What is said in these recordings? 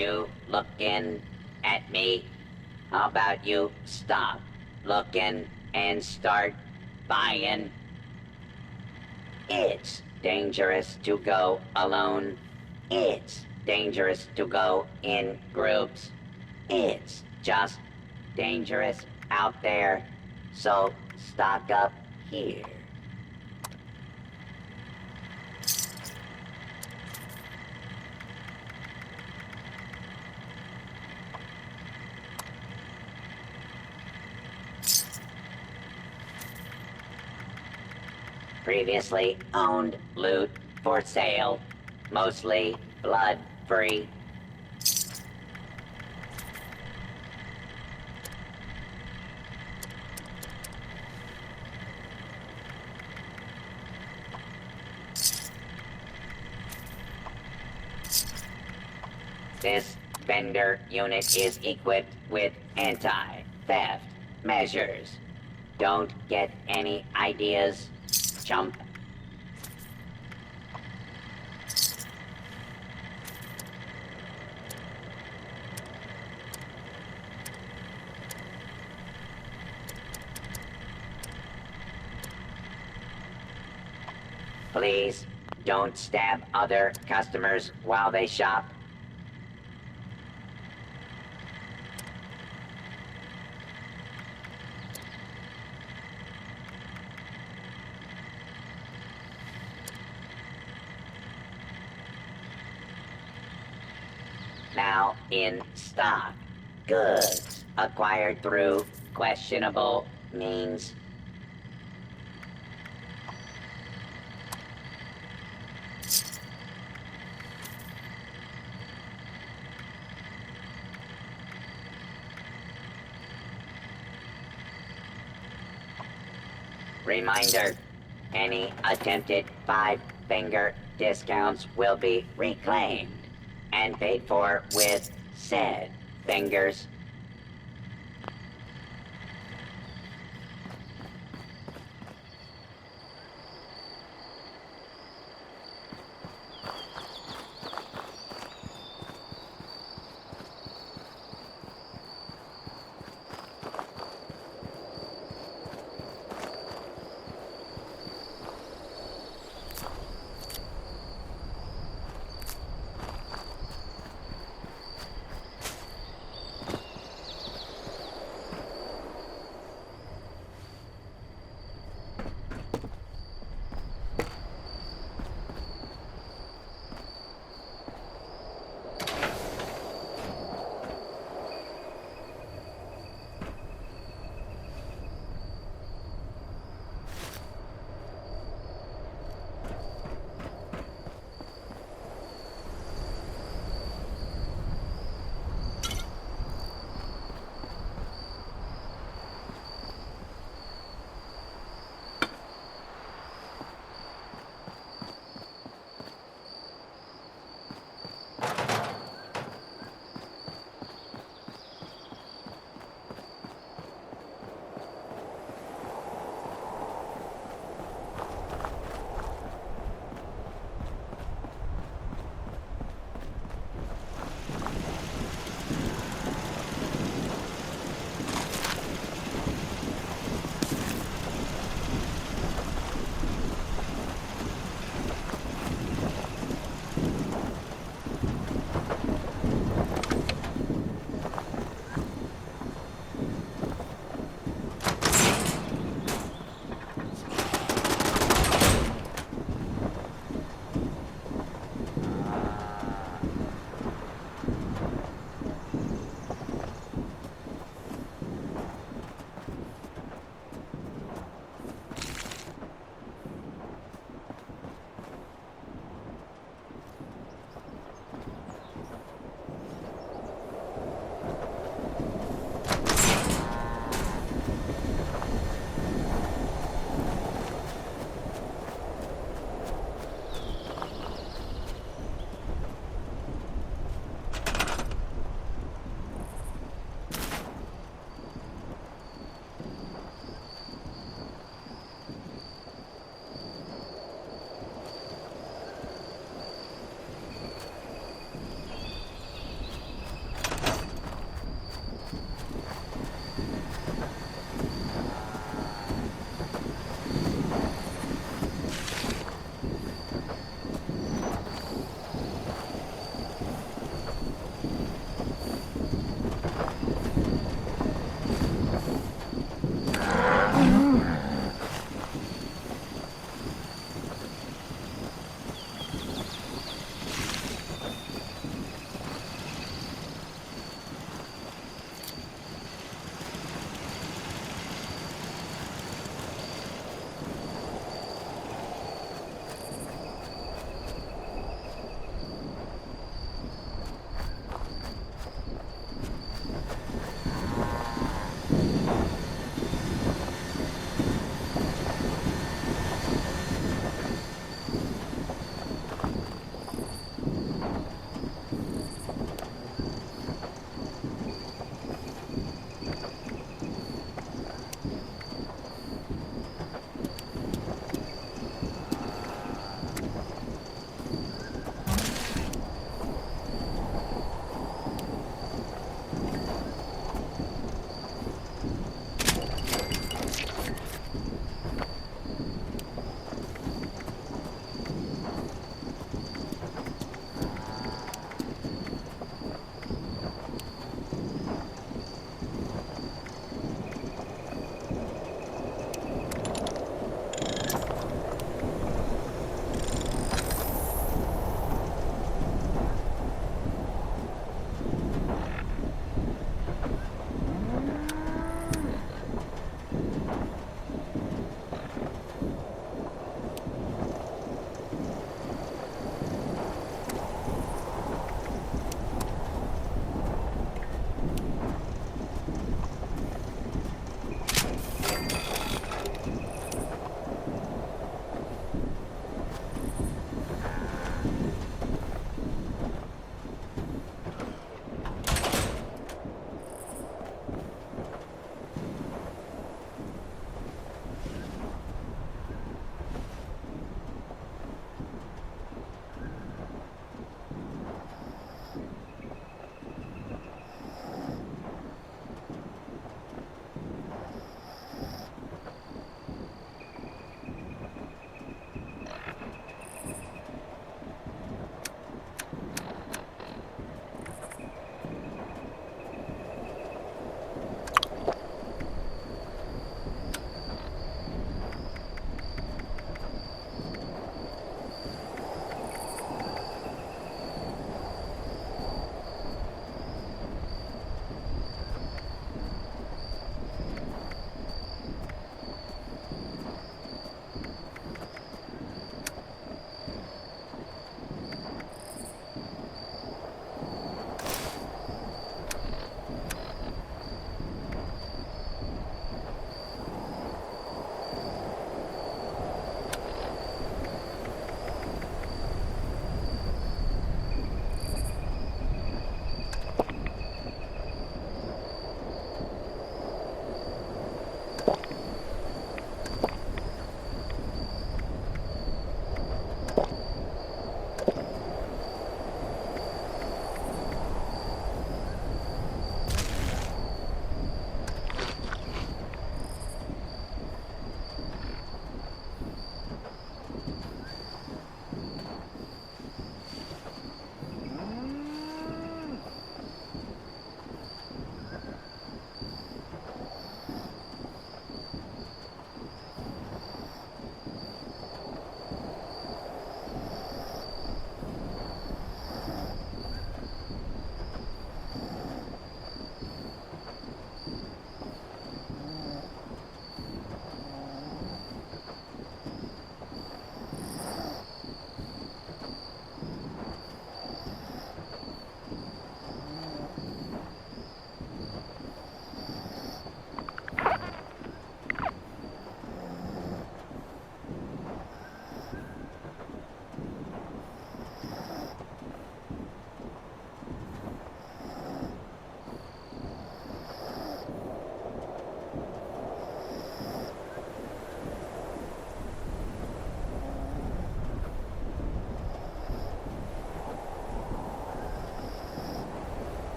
you looking at me? How about you stop looking and start buying? It's dangerous to go alone. It's dangerous to go in groups. It's just dangerous out there. So stock up here. Previously owned loot for sale. Mostly blood-free. This vendor unit is equipped with anti-theft measures. Don't get any ideas, chump. Please don't stab other customers while they shop. Now in stock. Goods acquired through questionable means. Reminder, any attempted five-finger discounts will be reclaimed and paid for with said fingers.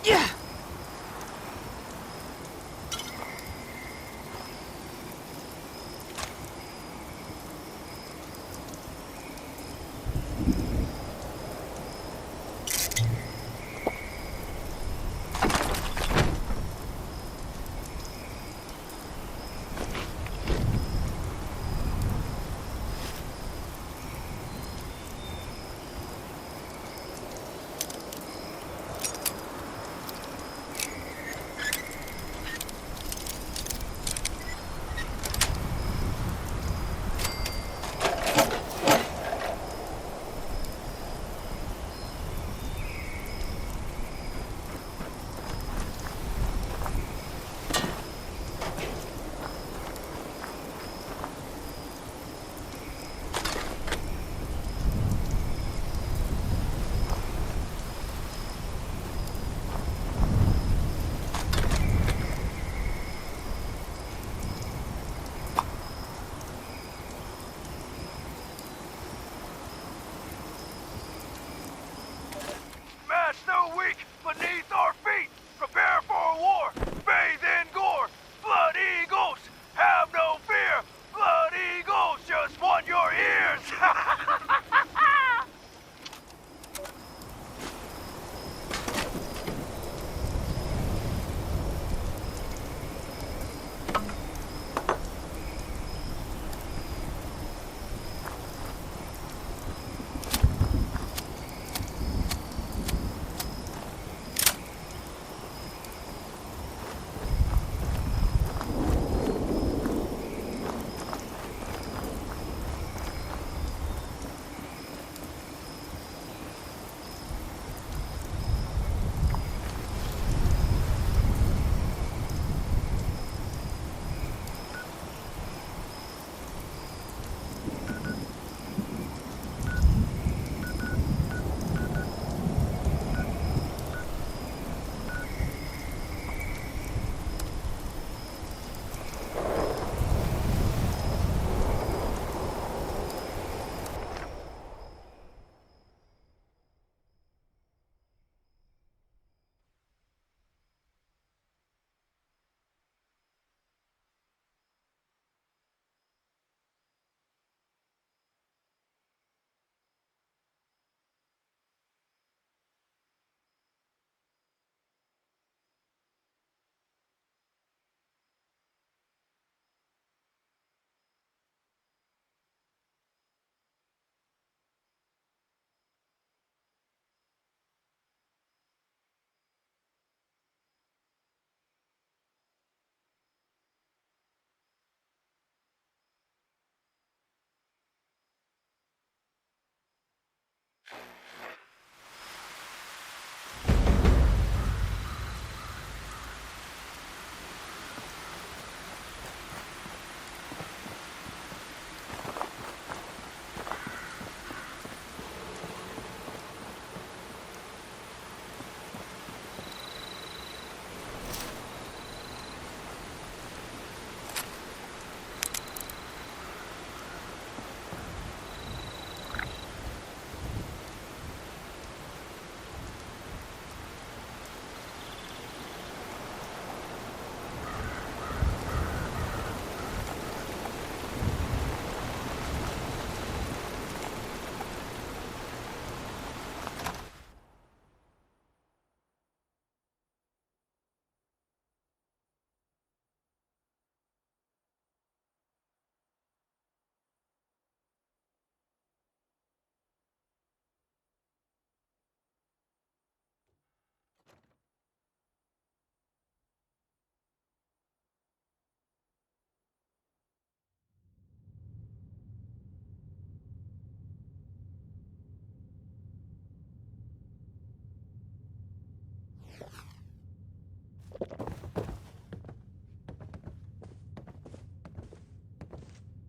Yeah. Master weak beneath our feet. Prepare for war. Bathe in gore. Blood eagles, have no fear. Blood eagles just want your ears.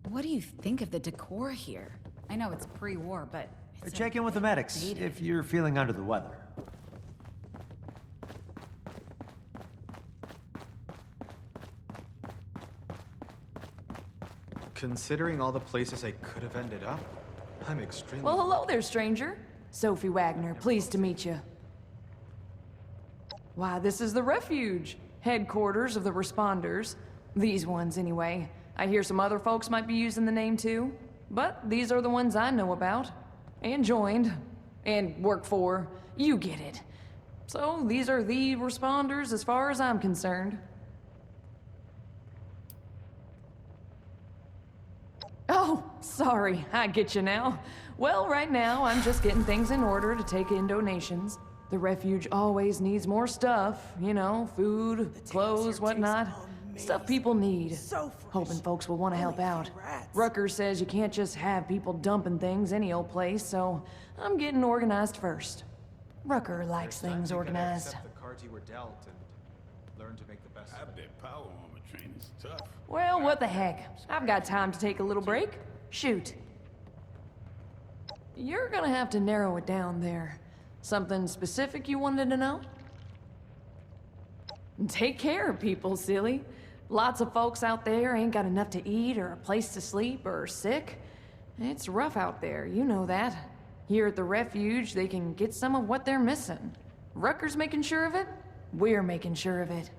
What do you think of the decor here? I know it's pre-war, but it's Check in with the medics if you're feeling under the weather. Considering all the places I could have ended up, I'm extremely... Well, hello there, stranger. Sophie Wagner, pleased to meet you. Why, this is the refuge. Headquarters of the responders. These ones, anyway. I hear some other folks might be using the name too. But these are the ones I know about. And joined. And work for. You get it. So, these are the responders as far as I'm concerned. Oh, sorry, I get you now. Well, right now, I'm just getting things in order to take in donations. The refuge always needs more stuff, you know, food, clothes, whatnot. Stuff people need. Hoping folks will want to help out. Rucker says you can't just have people dumping things any old place, so I'm getting organized first. Rucker likes things organized. Accept the cards you were dealt and learn to make the best I of it. bet power armor training's tough. Well, what the heck? I've got time to take a little break. Shoot. You're gonna have to narrow it down there. Something specific you wanted to know? Take care of people, silly. Lots of folks out there ain't got enough to eat or a place to sleep or are sick. It's rough out there, you know that. Here at the refuge, they can get some of what they're missing. Rucker's making sure of it. We're making sure of it.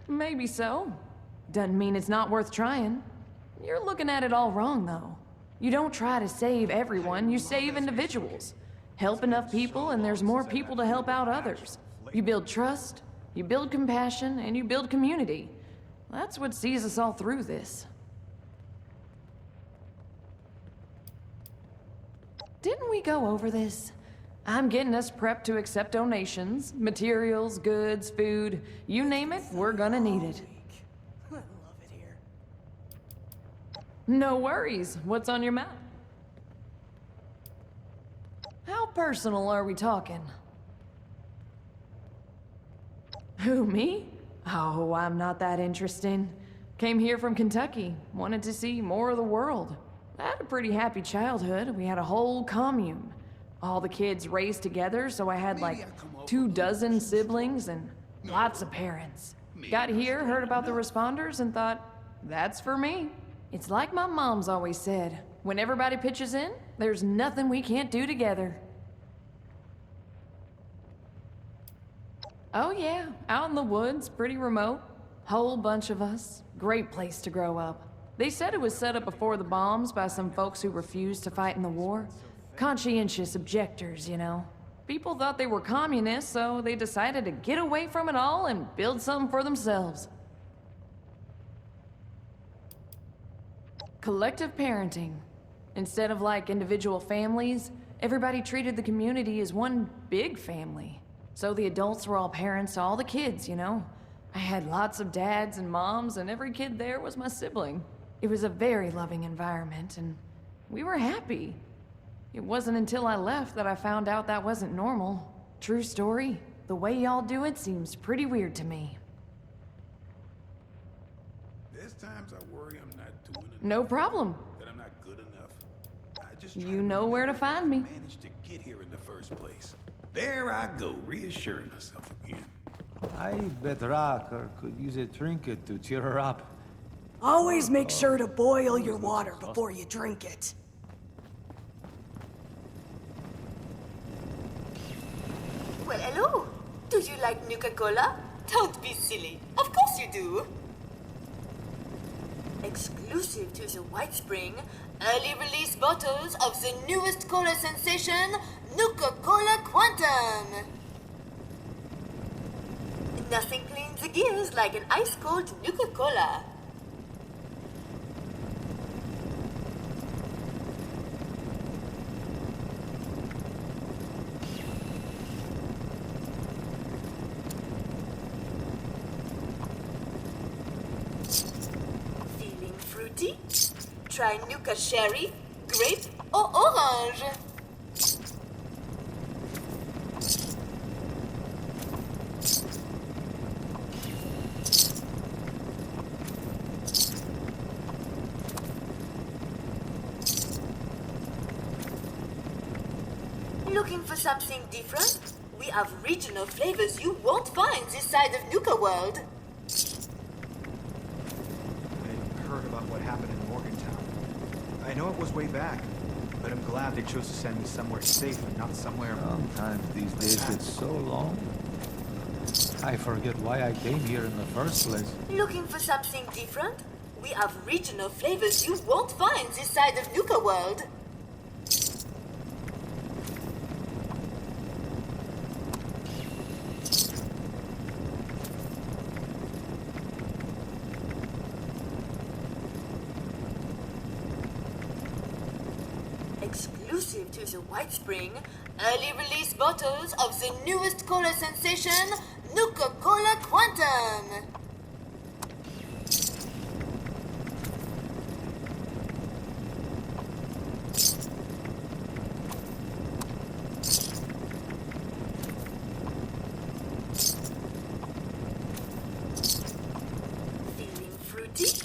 Maybe so. Doesn't mean it's not worth trying. You're looking at it all wrong, though. You don't try to save everyone, you save individuals. Help enough people, and there's more people to help out others. You build trust, you build compassion, and you build community. That's what sees us all through this. Didn't we go over this? I'm getting us prepped to accept donations, materials, goods, food. You name it, we're gonna need it. I love it here. No worries. What's on your mind? How personal are we talking? Who, me? Oh, I'm not that interesting. Came here from Kentucky. Wanted to see more of the world. I had a pretty happy childhood. We had a whole commune. All the kids raised together, so I had like 24 siblings and lots of parents. Got here, heard about the responders, and thought, that's for me. It's like my mom's always said, when everybody pitches in, there's nothing we can't do together. Oh yeah, out in the woods, pretty remote. Whole bunch of us. Great place to grow up. They said it was set up before the bombs by some folks who refused to fight in the war. Conscientious objectors, you know. People thought they were communists, so they decided to get away from it all and build something for themselves. Collective parenting. Instead of like individual families, everybody treated the community as one big family. So the adults were all parents to all the kids, you know? I had lots of dads and moms, and every kid there was my sibling. It was a very loving environment, and we were happy. It wasn't until I left that I found out that wasn't normal. True story. The way y'all do it seems pretty weird to me. There's times I worry I'm not doing enough. No problem. That I'm not good enough. I just You know where to find me. managed to get here in the first place. There I go, reassuring myself again. I bet Rocker could use a trinket to cheer her up. Always make sure to boil your water before you drink it. Well, hello. Do you like Nuka-Cola? Don't be silly. Of course you do. Exclusive to the White Spring, early release bottles of the newest cola sensation, Nuka-Cola Quantum. Nothing cleans the gears like an ice-cold Nuka-Cola. Feeling fruity? Try Nuka Cherry, Grape, or Orange. Looking for something different? We have regional flavors you won't find this side of Nuka World. I heard about what happened in Morgantown. I know it was way back, But I'm glad they chose to send me somewhere safe and not somewhere... Sometimes these days get so long. I forget why I came here in the first place. Looking for something different? We have regional flavors you won't find this side of Nuka World. Exclusive to the White Spring, early release bottles of the newest cola sensation, Nuka-Cola Quantum. Feeling fruity?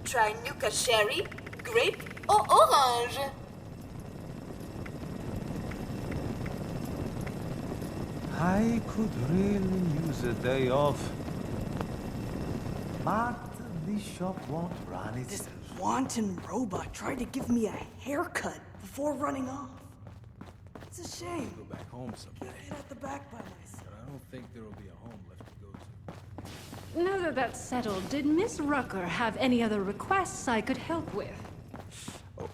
Try Nuka Cherry, Grape, or Orange. I could really use a day off. But this shop won't run This itself. wanton robot tried to give me a haircut before running off. It's a shame. Go back home someday. Get hit at the back by myself. But I don't think there will be a home left to go to. Now that that's settled, did Miss Rucker have any other requests I could help with?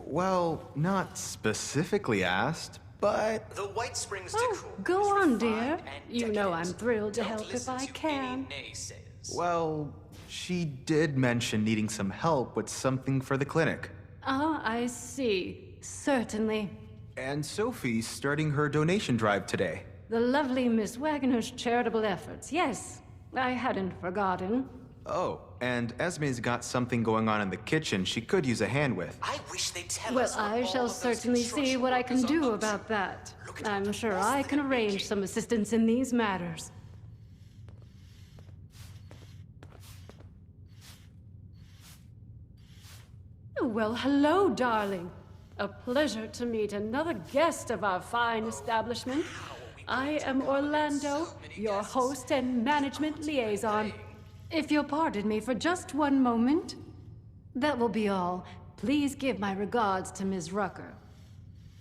Well, not specifically asked, but... The White Springs Oh, decor go is on, refined dear. and You know decadent. I'm thrilled to Don't help if listen I to can. any naysayers. Well, she did mention needing some help with something for the clinic. Ah, I see. Certainly. And Sophie's starting her donation drive today. The lovely Miss Wagner's charitable efforts. Yes, I hadn't forgotten. Oh, and Esme's got something going on in the kitchen she could use a hand with. I wish they'd tell Well, us what I all shall of those certainly see construction what I can workers are do up to. about that. Look at I'm the sure mess I they're can arrange making. some assistance in these matters. Well, hello, darling. A pleasure to meet another guest of our fine establishment. I am Orlando, your host and management liaison. If you'll pardon me for just one moment. That will be all. Please give my regards to Ms. Rucker.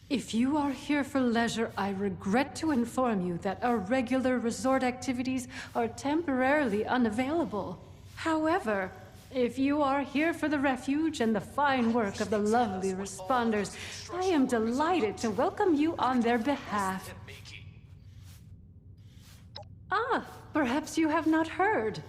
If you are here for leisure, I regret to inform you that our regular resort activities are temporarily unavailable. However, if you are here for the refuge and the fine work of the lovely responders, I am delighted to welcome you on their behalf. Ah, perhaps you have not heard.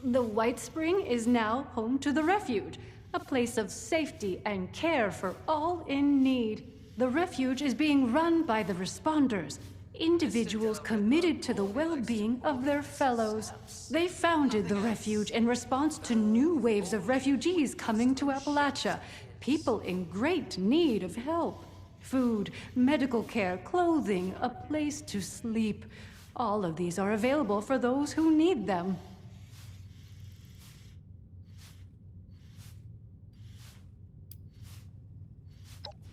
The White Spring is now home to the refuge, a place of safety and care for all in need. The refuge is being run by the responders, individuals committed to the well-being of their fellows. They founded the refuge in response to new waves of refugees coming to Appalachia, people in great need of help. Food, medical care, clothing, a place to sleep. All of these are available for those who need them.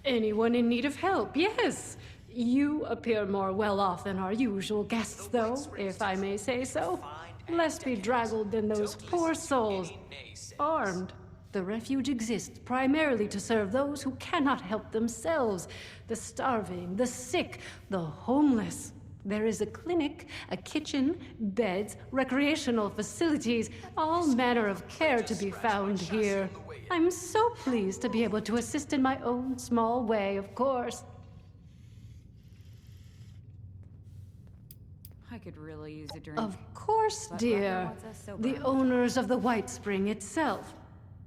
Anyone in need of help, yes. You appear more well off than our usual guests, though, if I may say so. Less bedraggled than those poor souls. Armed. The refuge exists primarily to serve those who cannot help themselves. The starving, the sick, the homeless. There is a clinic, a kitchen, beds, recreational facilities, all manner of care to be found here. I'm so pleased to be able to assist in my own small way, of course. I could really use a drink. Of course, But dear. Rucker wants us so The bad. owners of the White Spring itself.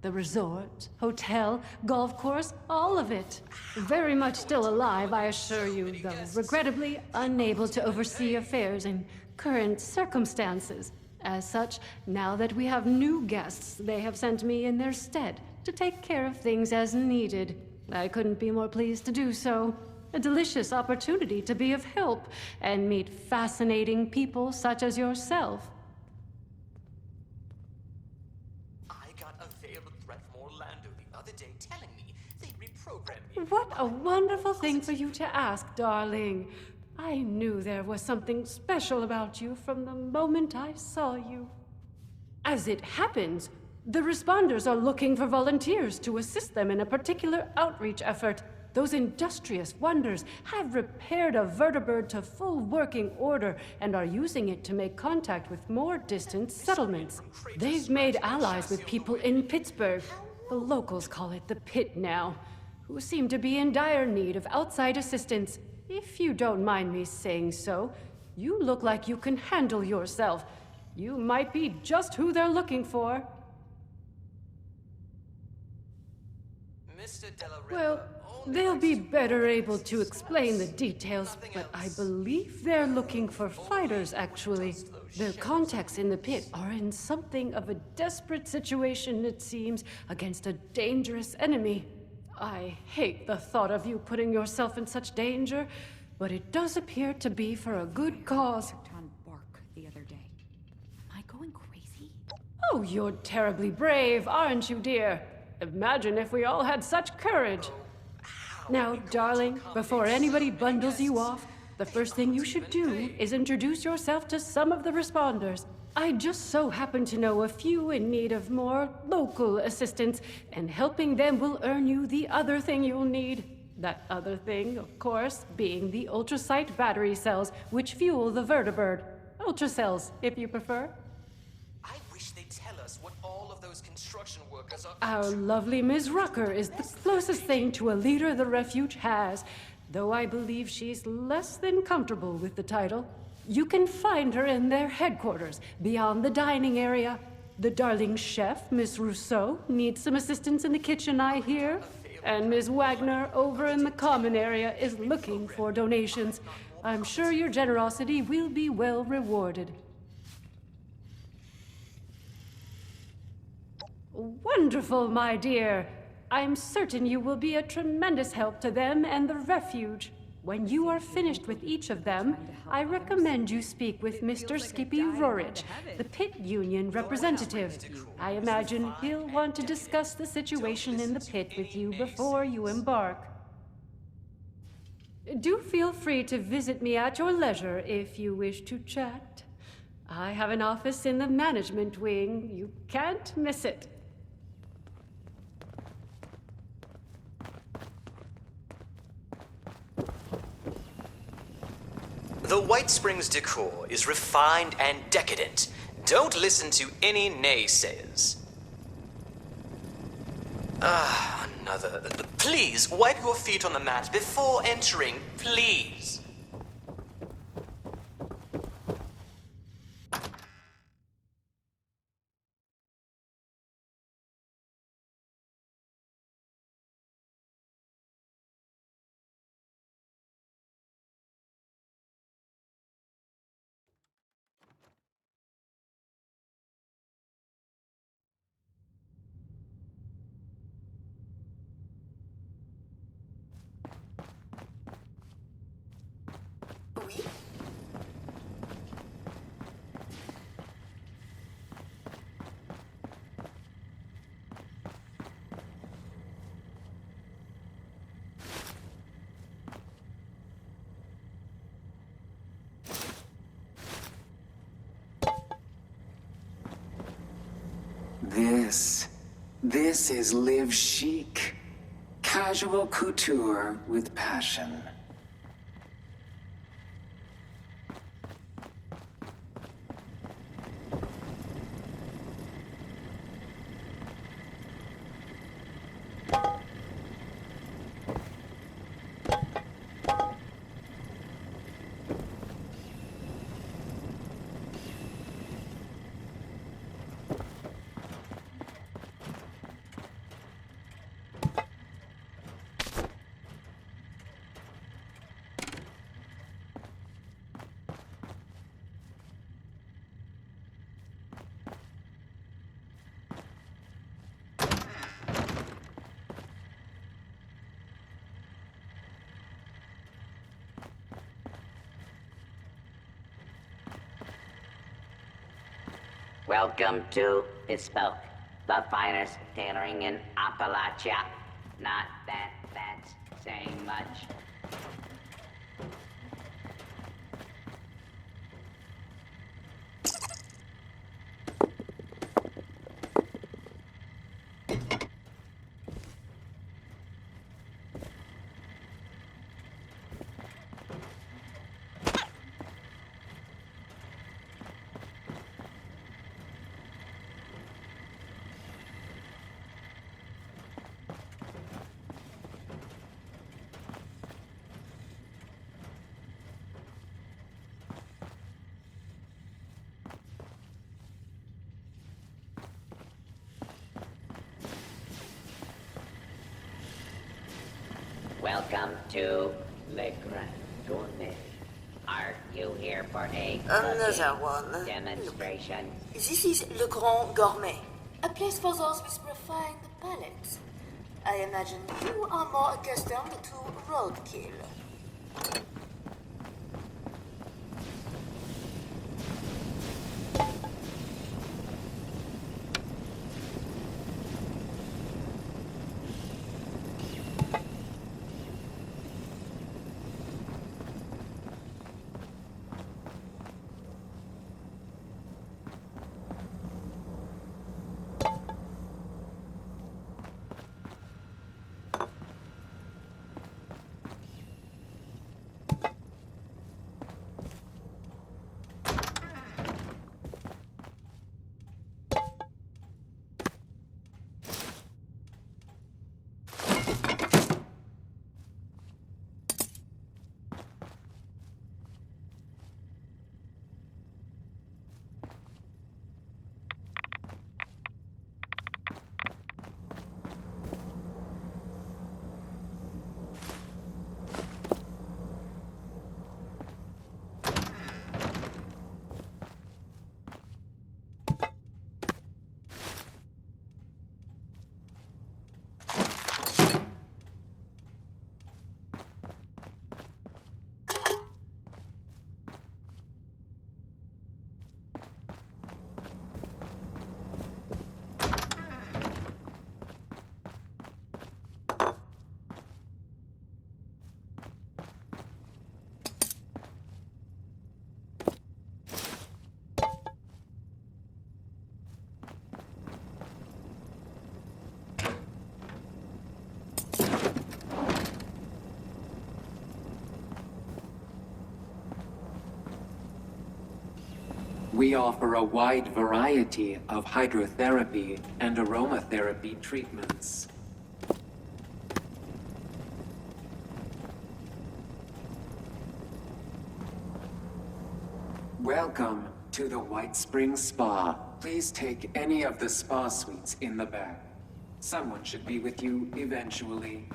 The resort, hotel, golf course, all of it. Very much still alive, I assure you, though regrettably unable to oversee affairs in current circumstances. As such, now that we have new guests, they have sent me in their stead to take care of things as needed. I couldn't be more pleased to do so. A delicious opportunity to be of help and meet fascinating people such as yourself. I got a veiled threat from Orlando the other day telling me they reprogrammed me. What a wonderful thing for you to ask, darling. I knew there was something special about you from the moment I saw you. As it happens, the responders are looking for volunteers to assist them in a particular outreach effort. those industrious wonders, have repaired a vertibird to full working order and are using it to make contact with more distant settlements. They've made allies with people in Pittsburgh. The locals call it the Pit now, who seem to be in dire need of outside assistance. If you don't mind me saying so, you look like you can handle yourself. You might be just who they're looking for. Mr. Della Ripa, Well, they'll be better able to explain the details, but I believe they're looking for fighters, actually. Their contacts in the pit are in something of a desperate situation, it seems, against a dangerous enemy. I hate the thought of you putting yourself in such danger, but it does appear to be for a good cause. On Bark the other day. Am I going crazy? Oh, you're terribly brave, aren't you, dear? Imagine if we all had such courage. Now, darling, before anybody bundles you off, the first thing you should do is introduce yourself to some of the responders. I just so happen to know a few in need of more local assistance, and helping them will earn you the other thing you'll need. That other thing, of course, being the ultrasight battery cells, which fuel the vertibird. Ultracells, if you prefer. I wish they'd tell us what all of those construction workers are. Our lovely Ms. Rucker is the closest thing to a leader the refuge has, though I believe she's less than comfortable with the title. You can find her in their headquarters, beyond the dining area. The darling chef, Miss Rousseau, needs some assistance in the kitchen, I hear. And Ms. Wagner, over in the common area, is looking for donations. I'm sure your generosity will be well rewarded. Wonderful, my dear. I'm certain you will be a tremendous help to them and the refuge. When you are finished with each of them, I recommend you speak with Mr. Skippy Rorich, the Pit Union representative. I imagine he'll want to discuss the situation in the pit with you before you embark. Do feel free to visit me at your leisure if you wish to chat. I have an office in the management wing. You can't miss it. The White Springs decor is refined and decadent. Don't listen to any naysayers. Another. Please, wipe your feet on the mat before entering, please. This is Live Chic. Casual couture with passion. Welcome to Bespoke, the finest tailoring in Appalachia. Not that that's saying much. Welcome to Le Grand Gourmet. Are you here for a Another one. demonstration? This is Le Grand Gourmet, a place for those with refined palates. I imagine you are more accustomed to roadkill. We offer a wide variety of hydrotherapy and aromatherapy treatments. Welcome to the White Springs Spa. Please take any of the spa suites in the back. Someone should be with you eventually.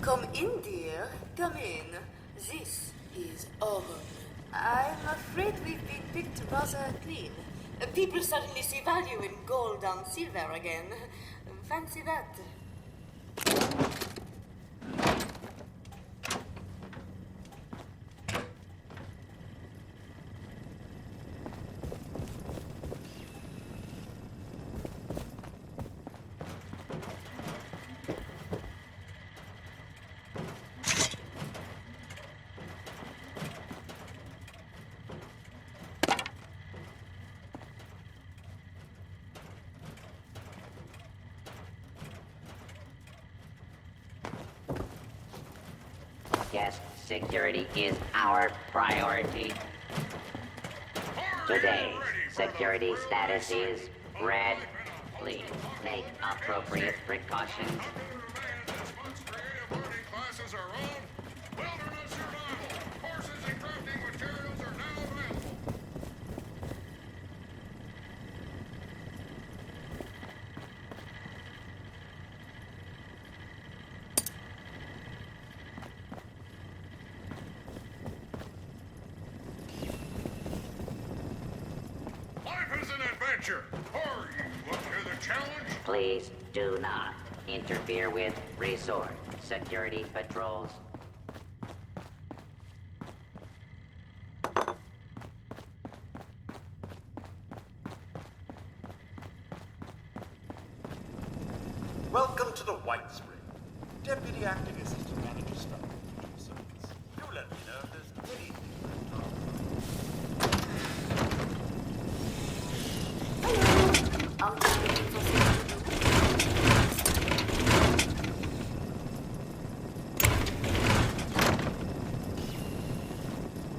Come in, dear. Come in. This is our home. I'm afraid we've been picked rather clean. People suddenly see value in gold and silver again. Fancy that. Guest security is our priority. Today's security status is red. Please take appropriate precautions. Are you up to the challenge? Please do not interfere with resort security patrols. Welcome to the White Spring. Deputy Acting Assistant Manager Stark. Do let me know if there's anything.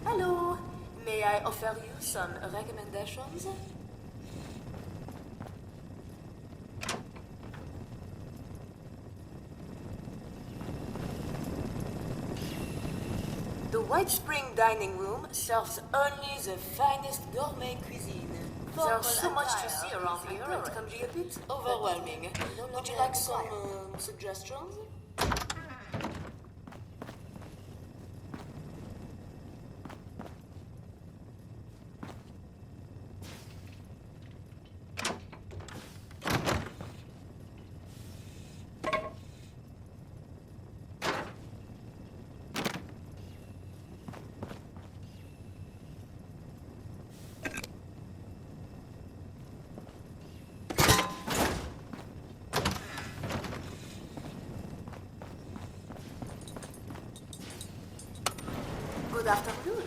Hello. May I offer you some recommendations? The White Spring dining room serves only the finest gourmet cuisine. There's so much to see around here, it can be a bit overwhelming. Would you like some suggestions? Good afternoon.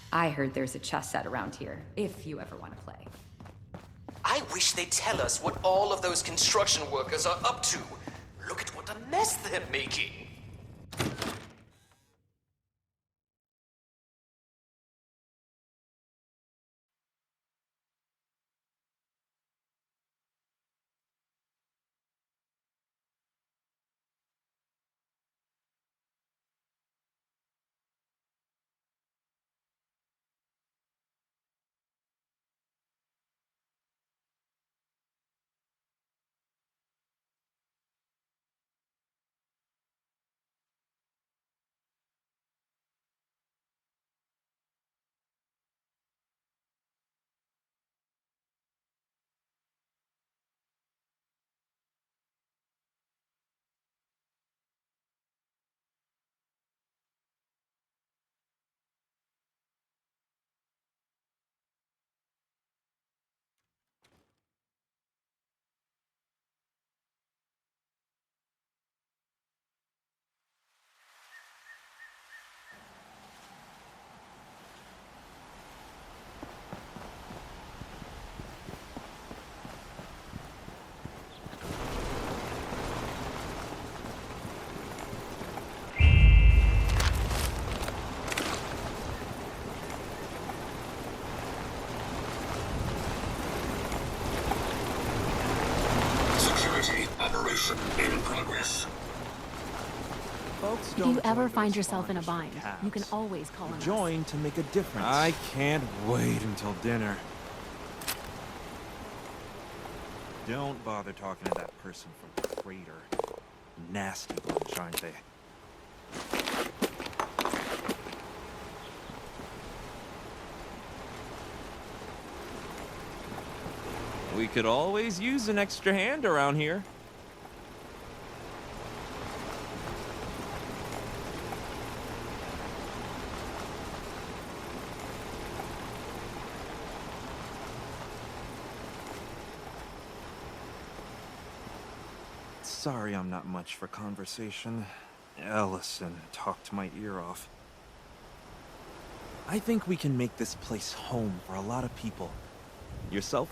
I heard there's a chess set around here, if you ever want to play. I wish they'd tell us what all of those construction workers are up to. Look at what a mess they're making. Construction in progress. Folks If don't you ever join find to yourself in a respond bind, to you can tabs. always call on us. Join to make a difference. I can't wait until dinner. Don't bother talking to that person from the crater. Nasty bunch, aren't they? We could always use an extra hand around here. Sorry I'm not much for conversation. Ellison talked my ear off. I think we can make this place home for a lot of people. Yourself?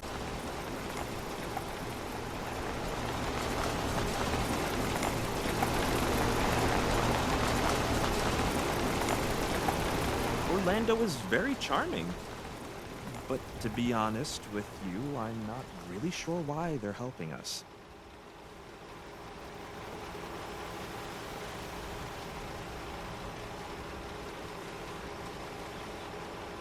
Orlando is very charming. But to be honest with you, I'm not really sure why they're helping us.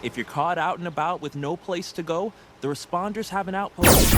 If you're caught out and about with no place to go, the responders have an outpost.